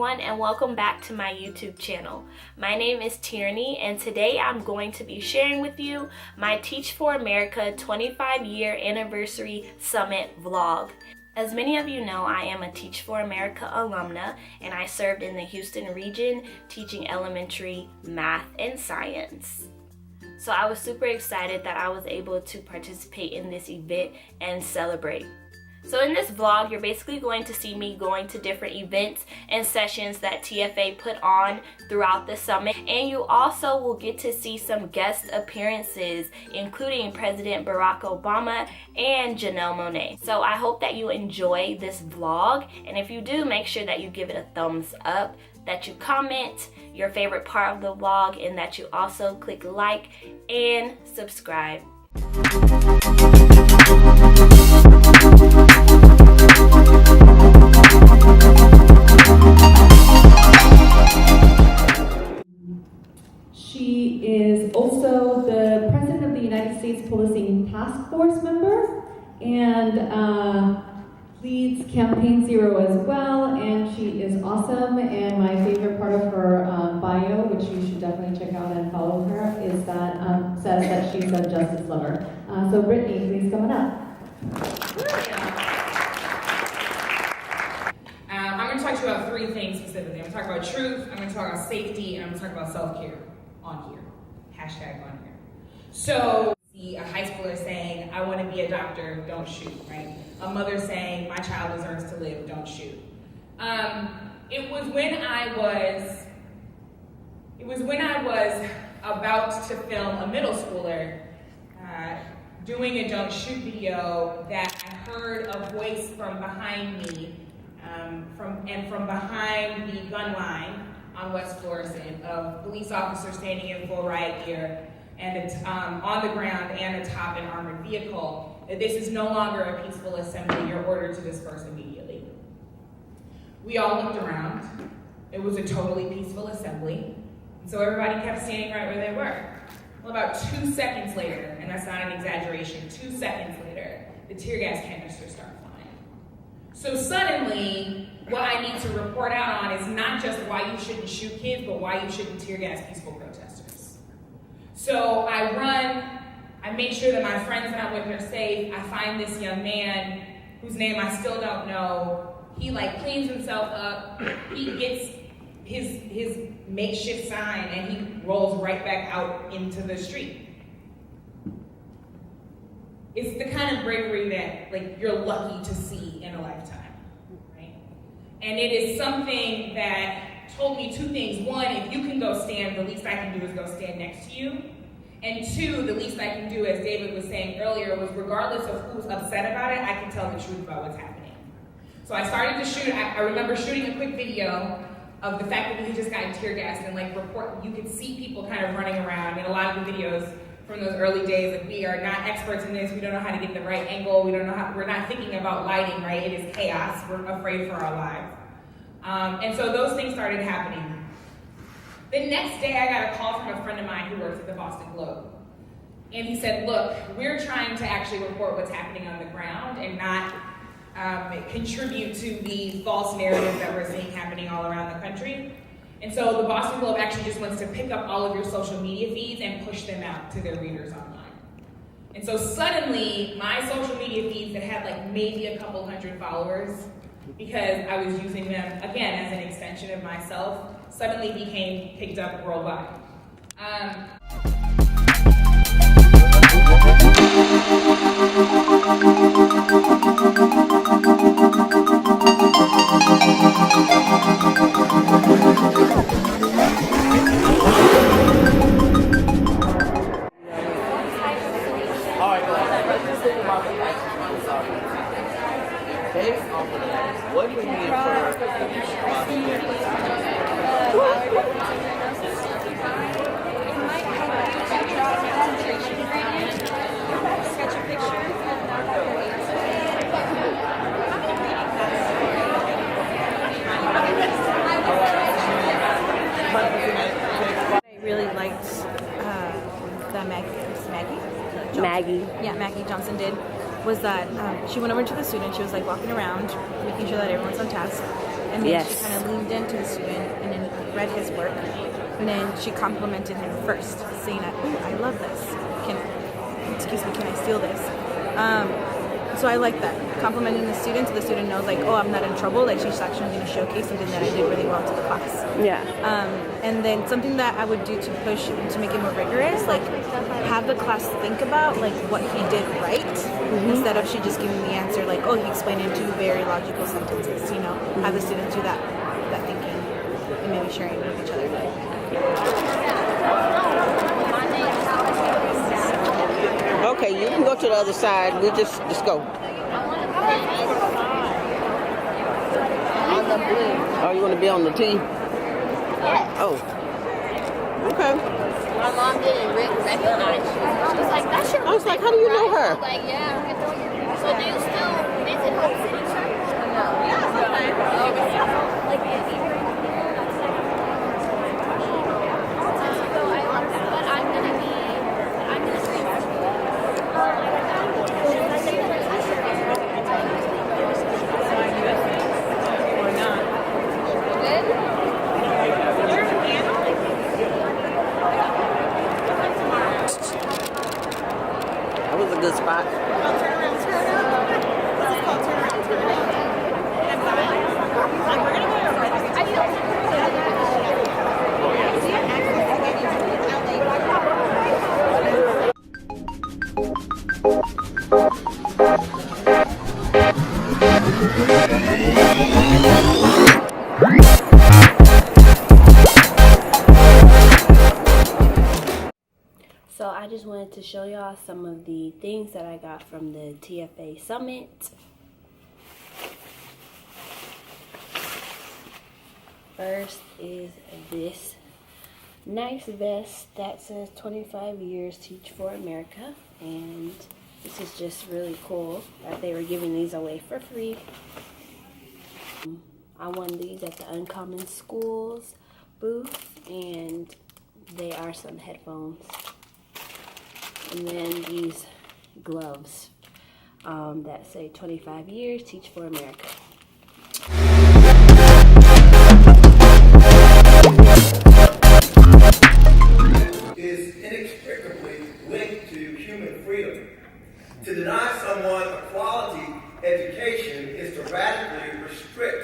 everyone, and welcome back to my YouTube channel. My name is Tierraney, and today I'm going to be sharing with you my Teach for America 25-year anniversary summit vlog. As many of you know, I am a Teach for America alumna, and I served in the Houston region teaching elementary math and science. So I was super excited that I was able to participate in this event and celebrate. So in this vlog, you're basically going to see me going to different events and sessions that TFA put on throughout the summit. And you also will get to see some guest appearances, including President Barack Obama and Janelle Monáe. So I hope that you enjoy this vlog. And if you do, make sure that you give it a thumbs up, that you comment your favorite part of the vlog, and that you also click like and subscribe. She is also the president of the United States Policing Task Force member and leads Campaign Zero as well, and she is awesome. And my favorite part of her bio, which you should definitely check out and follow her, is that says that she's a justice lover. So Brittany, please come on up. I'm going to talk to you about three things specifically. I'm going to talk about truth, I'm going to talk about safety, and I'm going to talk about self-care on here. Hashtag on here. So, see a high schooler saying, I want to be a doctor, don't shoot, right? A mother saying, my child deserves to live, don't shoot. It was when I was about to film a middle schooler doing a don't shoot video that I heard a voice from behind me, from behind the gun line on West Florissant, of police officers standing in full riot gear and it's on the ground and atop an armored vehicle. This is no longer a peaceful assembly. You're ordered to disperse immediately. We all looked around. It was a totally peaceful assembly. And so everybody kept standing right where they were. Well, about 2 seconds later, and that's not an exaggeration, 2 seconds later, the tear gas canisters start flying. So suddenly, what I need to report out on is not just why you shouldn't shoot kids, but why you shouldn't tear gas peaceful protesters. So I run, I make sure that my friends that I'm with are safe. I find this young man whose name I still don't know. He cleans himself up. He gets his makeshift sign and he rolls right back out into the street. It's the kind of bravery that you're lucky to see in a lifetime, right? And it is something that told me two things. One, if you can go stand, the least I can do is go stand next to you. And two, the least I can do, as David was saying earlier, was regardless of who's upset about it, I can tell the truth about what's happening. So I started to shoot. I remember shooting a quick video of the fact that we had just gotten tear gassed and report. You could see people kind of running around. In a lot of the videos from those early days, we are not experts in this. We don't know how to get the right angle. We don't know how. We're not thinking about lighting, right? It is chaos. We're afraid for our lives. And so those things started happening. The next day, I got a call from a friend of mine who works at the Boston Globe. And he said, look, we're trying to actually report what's happening on the ground and not contribute to the false narrative that we're seeing happening all around the country. And so the Boston Globe actually just wants to pick up all of your social media feeds and push them out to their readers online. And so suddenly, my social media feeds that had maybe a couple hundred followers, because I was using them, again, as an extension of myself, suddenly became picked up worldwide. What do you need I really liked the Maggie Johnson did was that she went over to the student. She was walking around, making sure that everyone's on task, And then Yes. she kind of leaned into the student and then read his work. And then she complimented him first, saying that, "Ooh, I love this. Can I steal this?" So I like that. Complimenting the student so the student knows, like, oh, I'm not in trouble. Like, she's actually going to showcase something that I did really well to the class. Yeah. And then something that I would do to push to make it more rigorous, like have the class think about like what he did right instead of she just giving the answer like, oh, he explained in 2 very logical sentences. You know, have the students do that thinking and maybe sharing with each other. Okay, you can go to the other side. We'll just go. Oh, you want to be on the team? Yes. Oh. Okay. My mom didn't recognize you. She was like, "That's your." I was like, how do you know I her? was like, "Yeah, I know you." So do you still visit Hope City Church? No. Like That was a good spot. So I just wanted to show y'all some of the things that I got from the TFA Summit. First is this nice vest that says 25 years Teach for America, and this is just really cool that they were giving these away for free. I won these at the Uncommon Schools booth, and they are some headphones. And then these gloves that say 25 years Teach for America. Is inextricably linked to human freedom. To deny someone a quality education is to radically restrict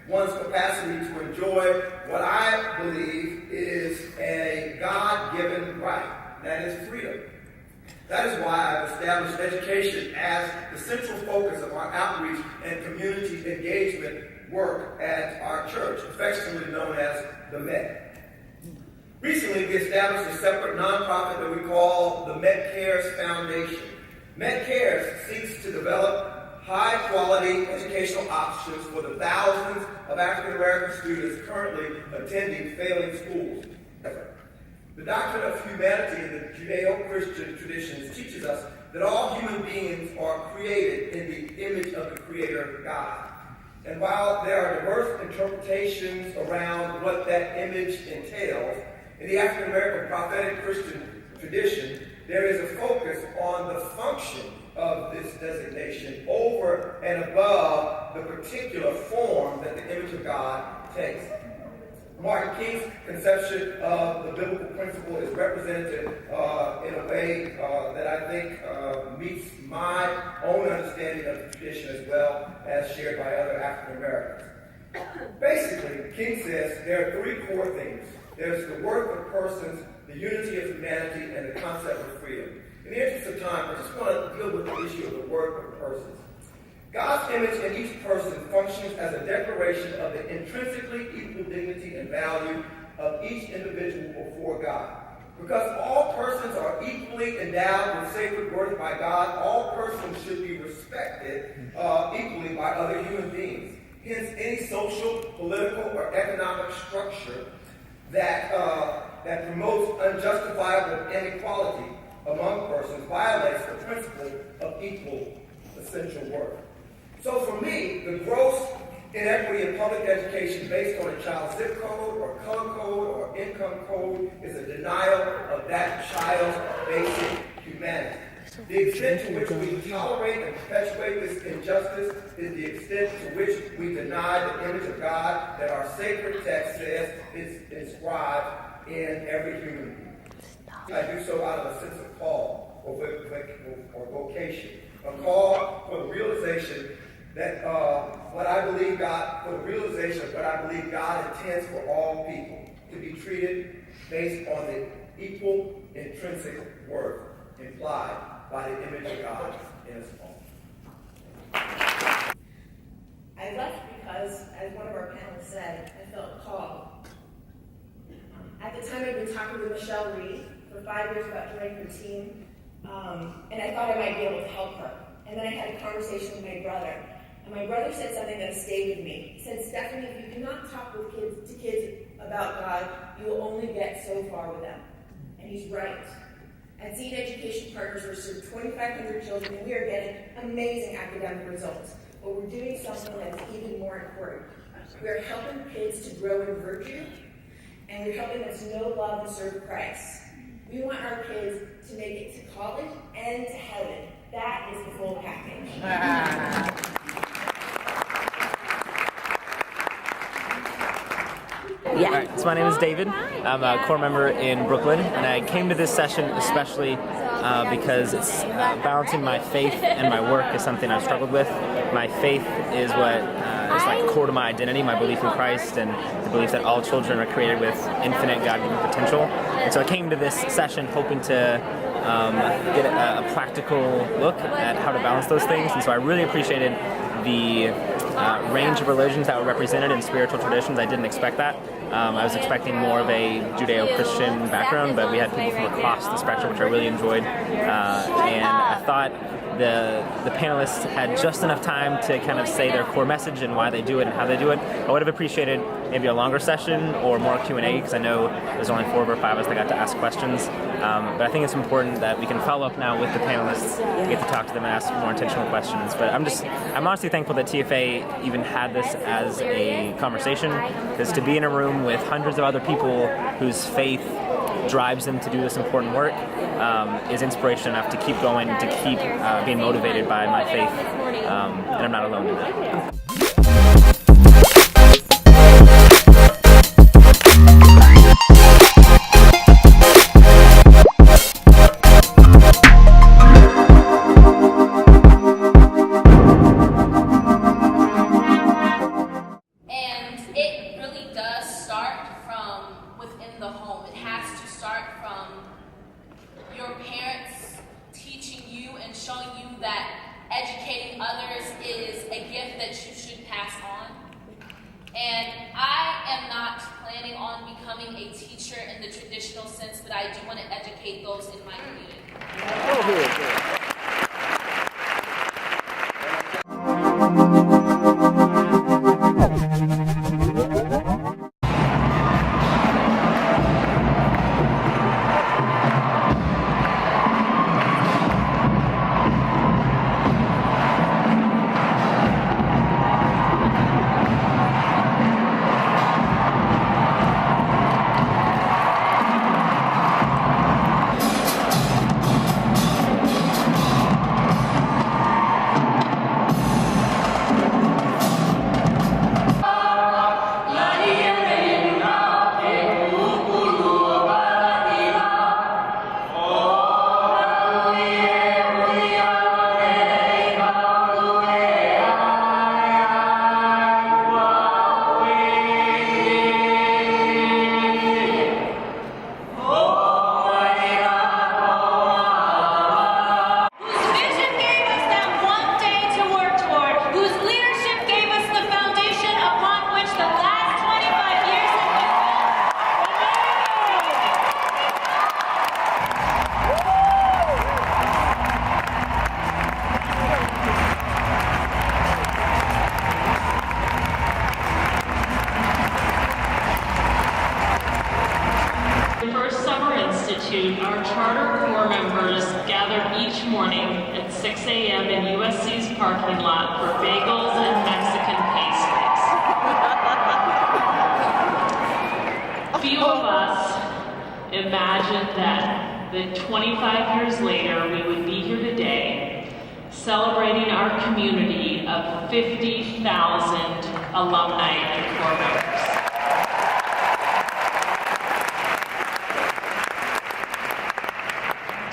one's capacity to enjoy what I believe is a God-given right, that is freedom. That is why I've established education as the central focus of our outreach and community engagement work at our church, affectionately known as the Met. Recently, we established a separate nonprofit that we call the Met Cares Foundation. Met Cares seeks to develop high-quality educational options for the thousands of African-American students currently attending failing schools. The doctrine of humanity in the Judeo-Christian traditions teaches us that all human beings are created in the image of the Creator God. And while there are diverse interpretations around what that image entails, in the African-American prophetic Christian tradition, there is a focus on the function of this designation over and above the particular form that the image of God takes. Martin King's conception of the biblical principle is represented in a way that I think meets my own understanding of the tradition as well as shared by other African Americans. Basically, King says there are 3 core things. There's the worth of persons, the unity of humanity, and the concept of freedom. In the interest of time, I just want to deal with the issue of the worth of persons. God's image in each person functions as a declaration of the intrinsically equal dignity and value of each individual before God. Because all persons are equally endowed with sacred worth by God, all persons should be respected equally by other human beings. Hence, any social, political, or economic structure that promotes unjustifiable inequality among persons violates the principle of equal essential worth. So for me, the gross inequity in public education based on a child's zip code or color code or income code is a denial of that child's basic humanity. The extent to which we tolerate and perpetuate this injustice is the extent to which we deny the image of God that our sacred text says is inscribed in every human being. I do so out of a sense of call or vocation, a call for the realization that what I believe God intends for all people to be treated based on the equal intrinsic worth implied by the image of God in us all. I left because, as one of our panelists said, I felt called. At the time, I'd been talking with Michelle Reed for 5 years about joining her team, and I thought I might be able to help her. And then I had a conversation with my brother, and my brother said something that stayed with me. He said, Stephanie, if you cannot talk with kids about God, you will only get so far with them. And he's right. At Seed Education Partners, we're serving 2,500 children, and we are getting amazing academic results. But we're doing something that's even more important. We are helping kids to grow in virtue, and we're helping them to know, love, and serve Christ. We want our kids to make it to college and to heaven. That is the full package. Yeah. All right, so my name is David. I'm a core member in Brooklyn, and I came to this session especially because it's balancing my faith and my work is something I've struggled with. My faith is what is like core to my identity, my belief in Christ, and the belief that all children are created with infinite God-given potential. And so I came to this session hoping to get a practical look at how to balance those things, and so I really appreciated the range of religions that were represented in spiritual traditions. I didn't expect that. I was expecting more of a Judeo-Christian background, but we had people from across the spectrum, which I really enjoyed. And I thought the panelists had just enough time to kind of say their core message and why they do it and how they do it. I would have appreciated maybe a longer session or more Q&A, because I know there's only 4 or 5 of us that got to ask questions. But I think it's important that we can follow up now with the panelists, get to talk to them and ask more intentional questions. But I'm honestly thankful that TFA even had this as a conversation, because to be in a room with hundreds of other people whose faith drives them to do this important work is inspiration enough to keep going, to keep being motivated by my faith, and I'm not alone in that. Our charter corps members gather each morning at 6 a.m. in USC's parking lot for bagels and Mexican pastries. Few of us imagined that that 25 years later we would be here today celebrating our community of 50,000 alumni and corps members.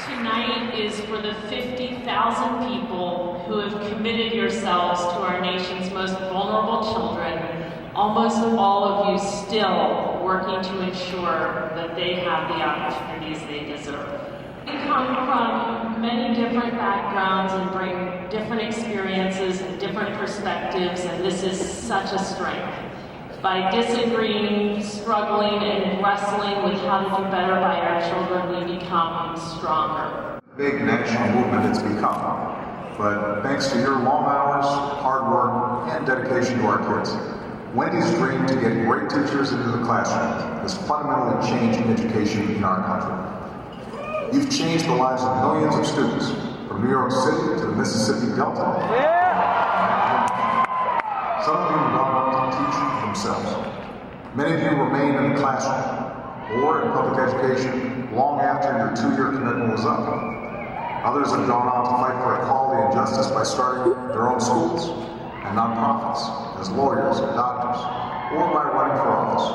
Tonight is for the 50,000 people who have committed yourselves to our nation's most vulnerable children, almost all of you still working to ensure that they have the opportunities they deserve. We come from many different backgrounds and bring different experiences and different perspectives, and this is such a strength. By disagreeing, struggling, and wrestling with how to do better by our children, we become stronger. Big national movement it's become. But thanks to your long hours, hard work, and dedication to our kids, Wendy's dream to get great teachers into the classroom has fundamentally changed education in our country. You've changed the lives of millions of students, from New York City to the Mississippi Delta. Some of you have gone on to teach themselves. Many of you remain in the classroom or in public education long after your 2-year commitment was up. Others have gone on to fight for equality and justice by starting their own schools and nonprofits, as lawyers and doctors, or by running for office.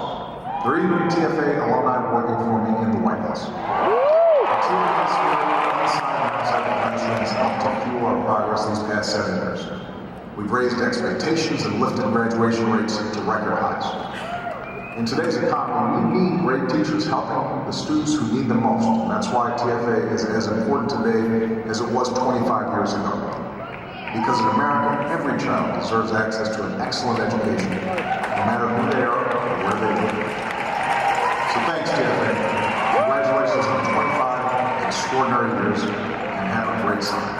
There are even TFA alumni working for me in the White House. The team inside and outside the classroom has helped to fuel our progress these past 7 years. We've raised expectations and lifted graduation rates to record highs. In today's economy, we need great teachers helping the students who need them most, and that's why TFA is as important today as it was 25 years ago. Because in America, every child deserves access to an excellent education, no matter who they are or where they live. So thanks, TFA. Congratulations on 25 extraordinary years, and have a great summer.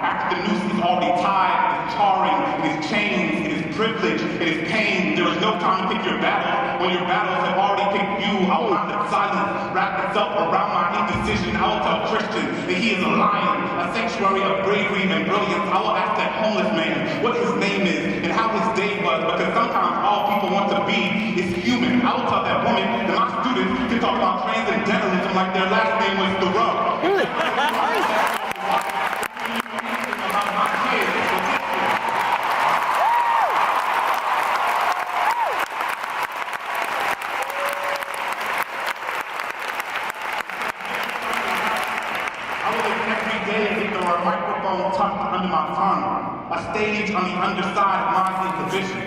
After the noose is already tied, it is tarring, it is chains, it is privilege, it is pain. There is no time to pick your battles. When your battles have already picked you, I will not let silence wrap itself around my indecision. I will tell Christian that he is a lion, a sanctuary of bravery and brilliance. I will ask that homeless man what his name is and how his day was, because sometimes all people want to be is human. I will tell that woman that my students can talk about transcendentalism like their last name was Thoreau. Under my tongue, a stage on the underside of my position.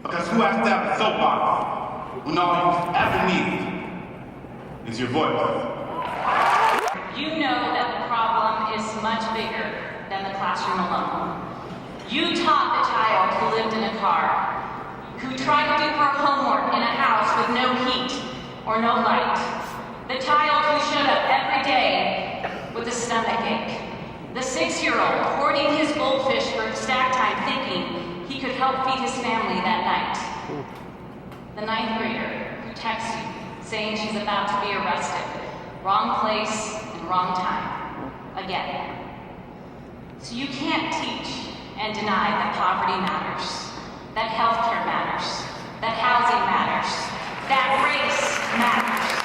Because who has to have a soapbox when all you ever need is your voice? You know that the problem is much bigger than the classroom alone. You taught the child who lived in a car, who tried to do her homework in a house with no heat or no light. The child who showed up every day with a stomach ache. The 6-year-old hoarding his goldfish for snack time thinking he could help feed his family that night. The 9th grader who texts you saying she's about to be arrested. Wrong place and wrong time. Again. So you can't teach and deny that poverty matters, that healthcare matters, that housing matters, that race matters.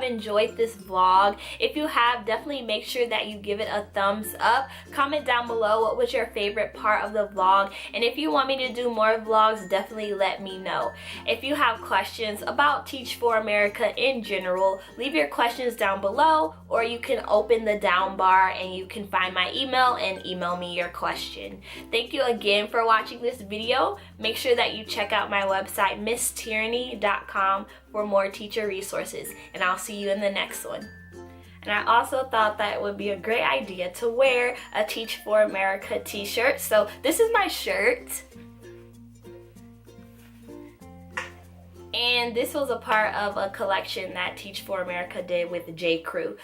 Enjoyed this vlog. If you have, definitely make sure that you give it a thumbs up. Comment down below what was your favorite part of the vlog, and if you want me to do more vlogs, definitely let me know. If you have questions about Teach for America in general, leave your questions down below, or you can open the down bar and you can find my email and email me your question. Thank you again for watching this video. Make sure that you check out my website misstierraney.com for more teacher resources, and I'll see you in the next one. And I also thought that it would be a great idea to wear a Teach for America t-shirt. So this is my shirt. And this was a part of a collection that Teach for America did with the J Crew.